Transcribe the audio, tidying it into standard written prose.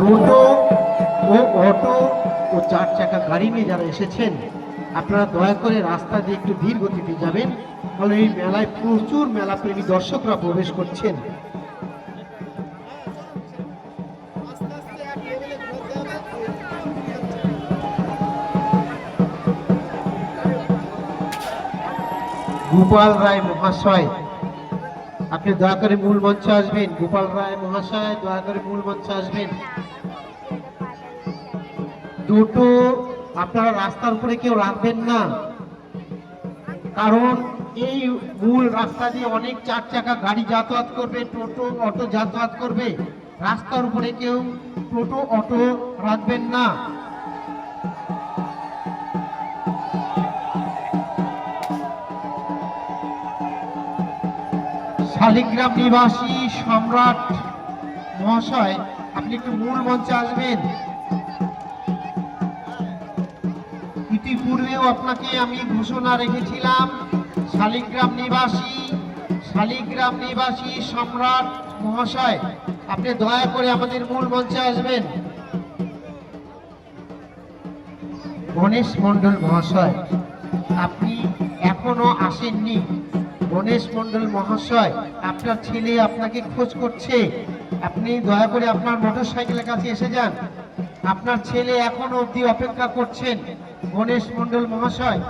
টোটো ও auto ও চার চাকা গাড়ি নিয়ে যারা এসেছেন, আপনারা দয়া করে রাস্তা দিয়ে একটু ধীর গতিতে যাবেন, ফলে এই মেলায় প্রচুর মেলাপ্রেমী দর্শকরা প্রবেশ করছেন। গোপাল রায় মহাশয়, আপনি দয়া করে মূল মঞ্চে আসবেন। গোপাল রায় মহাশয়, দয়া করে মূল মঞ্চে আসবেন। টোটো আপনারা রাস্তার উপরে কেউ রাখবেন না, কারণ এই মূল রাস্তা দিয়ে অনেক চার চাকা গাড়ি যাতায়াত করবে, টোটো অটো যাতায়াত করবে। রাস্তার উপরে কেউ টোটো অটো রাখবেন না। শালিগ্রাম নিবাসী সম্রাট মহাশয়, আপনি একটু মূল মঞ্চে আসবেন। ইতিপূর্বেও আপনাকে আমি ঘোষণা রেখেছিলাম, শালিগ্রাম নিবাসী সম্রাট মহাশয়, আপনি দয়া করে আমাদের মূল মঞ্চে আসবেন। গণেশ মণ্ডল মহাশয়, আপনি এখনো আসেননি। গণেশ মণ্ডল মহাশয়, আপনার ছেলে আপনাকে খোঁজ করছে, আপনি দয়া করে আপনার মোটর সাইকেলের কাছে এসে যান। আপনার ছেলে এখনো অবধি অপেক্ষা করছেন। গণেশ মণ্ডল মহাশয়,